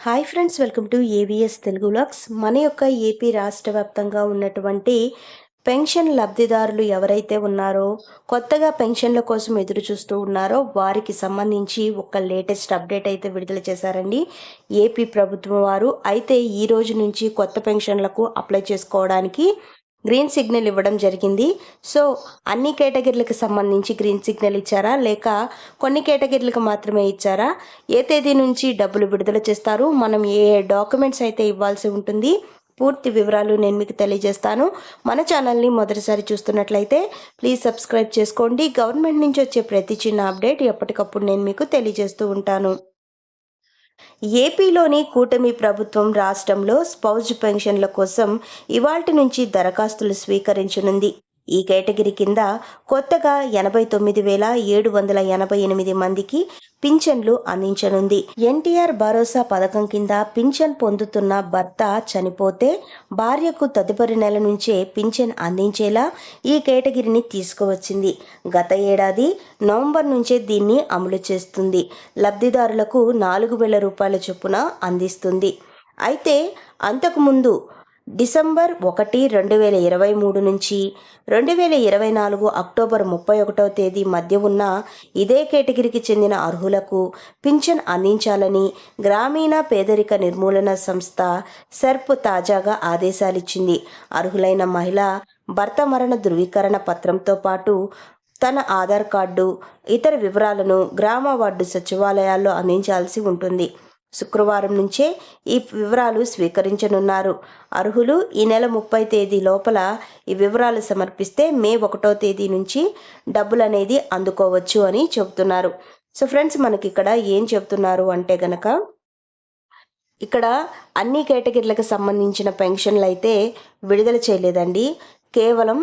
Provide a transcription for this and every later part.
Hi friends, welcome to AVS Telugu vlogs. మన యొక్క AP రాష్ట్ర వ్యాప్తంగా ఉన్నటువంటి పెన్షన్ లబ్ధిదారులు ఎవరైతే ఉన్నారో, కొత్తగా పెన్షన్ల కోసం ఎదురు చూస్తూ ఉన్నారో వారికి సంబంధించి ఒక లేటెస్ట్ అప్డేట్ అయితే విడుదల చేశారండి ఏపీ ప్రభుత్వం వారు. అయితే ఈ రోజు నుంచి కొత్త పెన్షన్లకు అప్లై చేసుకోవడానికి గ్రీన్ సిగ్నల్ ఇవ్వడం జరిగింది. సో అన్ని కేటగిరీలకు సంబంధించి గ్రీన్ సిగ్నల్ ఇచ్చారా, లేక కొన్ని కేటగిరీలకు మాత్రమే ఇచ్చారా, ఏ తేదీ నుంచి డబ్బులు విడుదల చేస్తారు, మనం ఏ డాక్యుమెంట్స్ అయితే ఇవ్వాల్సి ఉంటుంది, పూర్తి వివరాలు నేను మీకు తెలియజేస్తాను. మన ఛానల్ని మొదటిసారి చూస్తున్నట్లయితే ప్లీజ్ సబ్స్క్రైబ్ చేసుకోండి. గవర్నమెంట్ నుంచి వచ్చే ప్రతి చిన్న అప్డేట్ ఎప్పటికప్పుడు నేను మీకు తెలియజేస్తూ ఉంటాను. ఏపీలోని కూటమి ప్రభుత్వం రాష్ట్రంలో స్పౌజ్ పెన్షన్ల కోసం ఇవాల్టి నుంచి దరఖాస్తులు స్వీకరించనుంది. ఈ కేటగిరీ కింద కొత్తగా 89,788 మందికి పింఛన్లు అందించనుంది. ఎన్టీఆర్ భరోసా పథకం కింద పింఛన్ పొందుతున్న భర్త చనిపోతే భార్యకు తదుపరి నెల నుంచే పింఛన్ అందించేలా ఈ కేటగిరీని తీసుకువచ్చింది. గత ఏడాది నవంబర్ నుంచే దీన్ని అమలు చేస్తుంది. లబ్ధిదారులకు 4,000 రూపాయల చొప్పున అందిస్తుంది. అయితే అంతకుముందు డిసెంబర్ 1, 2023 నుంచి 2024 అక్టోబర్ 31వ తేదీ మధ్య ఉన్న ఇదే కేటగిరీకి చెందిన అర్హులకు పింఛన్ అందించాలని గ్రామీణ పేదరిక నిర్మూలన సంస్థ సెర్ప్ తాజాగా ఆదేశాలిచ్చింది. అర్హులైన మహిళ భర్త మరణ ధృవీకరణ పత్రంతో పాటు తన ఆధార్ కార్డు, ఇతర వివరాలను గ్రామ వార్డు సచివాలయాల్లో అందించాల్సి ఉంటుంది. శుక్రవారం నుంచే ఈ వివరాలు స్వీకరించనున్నారు. అర్హులు ఈ నెల 30 తేదీ లోపల ఈ వివరాలు సమర్పిస్తే మే 1వ తేదీ నుంచి డబ్బులు అనేది అందుకోవచ్చు అని చెబుతున్నారు. సో ఫ్రెండ్స్, మనకి ఇక్కడ ఏం చెబుతున్నారు అంటే గనక, ఇక్కడ అన్ని కేటగిరీలకు సంబంధించిన పెన్షన్లు అయితే విడుదల చేయలేదండి. కేవలం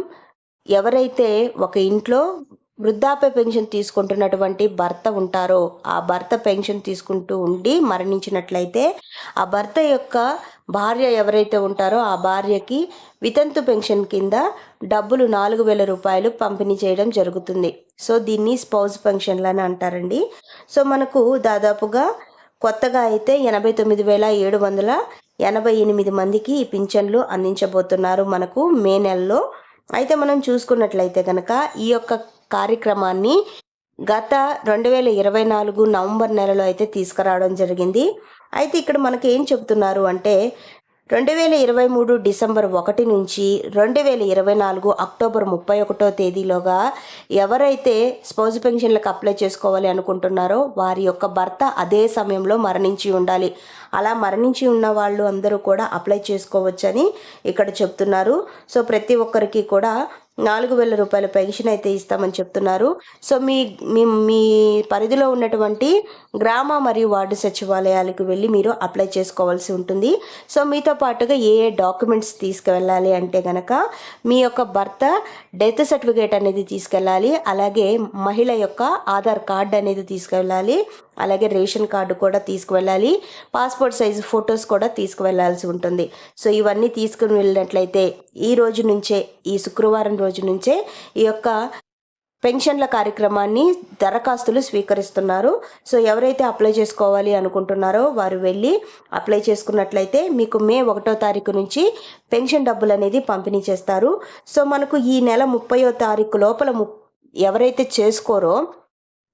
ఎవరైతే ఒక ఇంట్లో వృద్ధాప్య పెన్షన్ తీసుకుంటున్నటువంటి భర్త ఉంటారో, ఆ భర్త పెన్షన్ తీసుకుంటూ ఉండి మరణించినట్లయితే ఆ భర్త యొక్క భార్య ఎవరైతే ఉంటారో ఆ భార్యకి వితంతు పెన్షన్ కింద డబ్బులు 4,000 రూపాయలు పంపిణీ చేయడం జరుగుతుంది. సో దీన్ని స్పౌజ్ పెన్షన్లు అని అంటారండి. సో మనకు దాదాపుగా కొత్తగా అయితే 89,788 మందికి ఈ పింఛన్లు అందించబోతున్నారు మనకు మే నెలలో. అయితే మనం చూసుకున్నట్లయితే కనుక ఈ యొక్క కార్యక్రమాన్ని గత 2024 నవంబర్ నెలలో అయితే తీసుకురావడం జరిగింది. అయితే ఇక్కడ మనకి ఏం చెబుతున్నారు అంటే 2023 డిసెంబర్ 1 నుంచి 2024 అక్టోబర్ 31వ తేదీలోగా ఎవరైతే స్పౌజ్ పెన్షన్లకు అప్లై చేసుకోవాలి అనుకుంటున్నారో వారి యొక్క భర్త అదే సమయంలో మరణించి ఉండాలి. అలా మరణించి ఉన్న వాళ్ళు అందరూ కూడా అప్లై చేసుకోవచ్చని ఇక్కడ చెప్తున్నారు. సో ప్రతి ఒక్కరికి కూడా 4,000 రూపాయల పెన్షన్ అయితే ఇస్తామని చెప్తున్నారు. సో మీ మీ పరిధిలో ఉన్నటువంటి గ్రామ మరియు వార్డు సచివాలయాలకు వెళ్ళి మీరు అప్లై చేసుకోవాల్సి ఉంటుంది. సో మీతో పాటుగా ఏ డాక్యుమెంట్స్ తీసుకువెళ్ళాలి అంటే కనుక మీ యొక్క భర్త డెత్ సర్టిఫికేట్ అనేది తీసుకెళ్ళాలి, అలాగే మహిళ యొక్క ఆధార్ కార్డు అనేది తీసుకువెళ్ళాలి, అలాగే రేషన్ కార్డు కూడా తీసుకువెళ్ళాలి, పాస్పోర్ట్ సైజు ఫొటోస్ కూడా తీసుకువెళ్ళాల్సి ఉంటుంది. సో ఇవన్నీ తీసుకుని వెళ్ళినట్లయితే ఈ రోజు నుంచే, ఈ శుక్రవారం రోజు నుంచే ఈ యొక్క పెన్షన్ల కార్యక్రమాన్ని దరఖాస్తులు స్వీకరిస్తున్నారు. సో ఎవరైతే అప్లై చేసుకోవాలి అనుకుంటున్నారో వారు వెళ్ళి అప్లై చేసుకున్నట్లయితే మీకు మే 1వ తారీఖు నుంచి పెన్షన్ డబ్బులు అనేది పంపిణీ చేస్తారు. సో మనకు ఈ నెల 30వ తారీఖు లోపల ఎవరైతే చేసుకోరో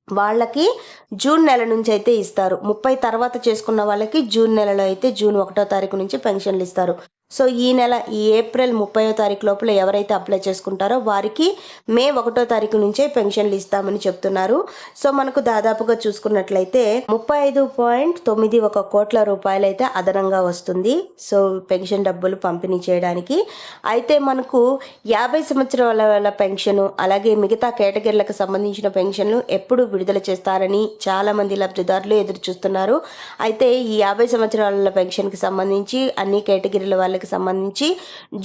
వాళ్ళకి జూన్ నెల నుంచి అయితే ఇస్తారు. 30 తర్వాత చేసుకున్న వాళ్ళకి జూన్ నెలలో అయితే జూన్ 1వ తారీఖు నుంచి పెన్షన్లు ఇస్తారు. సో ఈ నెల ఈ ఏప్రిల్ 30వ తారీఖు లోపల ఎవరైతే అప్లై చేసుకుంటారో వారికి మే 1వ తారీఖు నుంచే పెన్షన్లు ఇస్తామని చెప్తున్నారు. సో మనకు దాదాపుగా చూసుకున్నట్లయితే 35.91 కోట్ల రూపాయలు అయితే అదనంగా వస్తుంది. సో పెన్షన్ డబ్బులు పంపిణీ చేయడానికి. అయితే మనకు 50 సంవత్సరాల పెన్షను, అలాగే మిగతా కేటగిరీలకు సంబంధించిన పెన్షన్లు ఎప్పుడు విడుదల చేస్తారని చాలామంది లబ్ధిదారులు ఎదురు చూస్తున్నారు. అయితే ఈ 50 సంవత్సరాల పెన్షన్కి సంబంధించి అన్ని కేటగిరీల వాళ్ళకి వాళ్ళకి సంబంధించి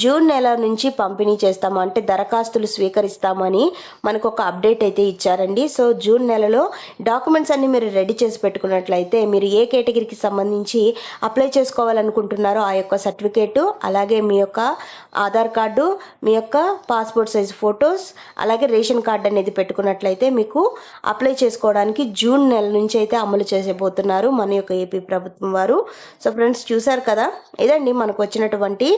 జూన్ నెల నుంచి పంపిణీ చేస్తాము, అంటే దరఖాస్తులు స్వీకరిస్తామని మనకు ఒక అప్డేట్ అయితే ఇచ్చారండి. సో జూన్ నెలలో డాక్యుమెంట్స్ అన్ని మీరు రెడీ చేసి పెట్టుకున్నట్లయితే మీరు ఏ కేటగిరీకి సంబంధించి అప్లై చేసుకోవాలనుకుంటున్నారో ఆ యొక్క సర్టిఫికేటు, అలాగే మీ యొక్క ఆధార్ కార్డు, మీ యొక్క పాస్పోర్ట్ సైజ్ ఫొటోస్, అలాగే రేషన్ కార్డు అనేది పెట్టుకున్నట్లయితే మీకు అప్లై చేసుకోవడానికి జూన్ నెల నుంచి అయితే అమలు చేసేబోతున్నారు మన యొక్క ఏపీ ప్రభుత్వం వారు. సో ఫ్రెండ్స్, చూసారు కదా, ఇదండి మనకు వచ్చినటువంటి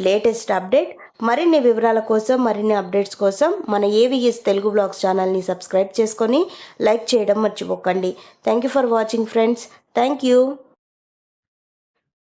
లేటెస్ట్ అప్డేట్. మరిన్ని వివరాల కోసం, మరిన్ని అప్డేట్స్ కోసం మన ఏవిఎస్ తెలుగు బ్లాగ్స్ ఛానల్ని సబ్స్క్రైబ్ చేసుకొని లైక్ చేయడం మర్చిపోకండి. Thank you for watching friends. Thank you.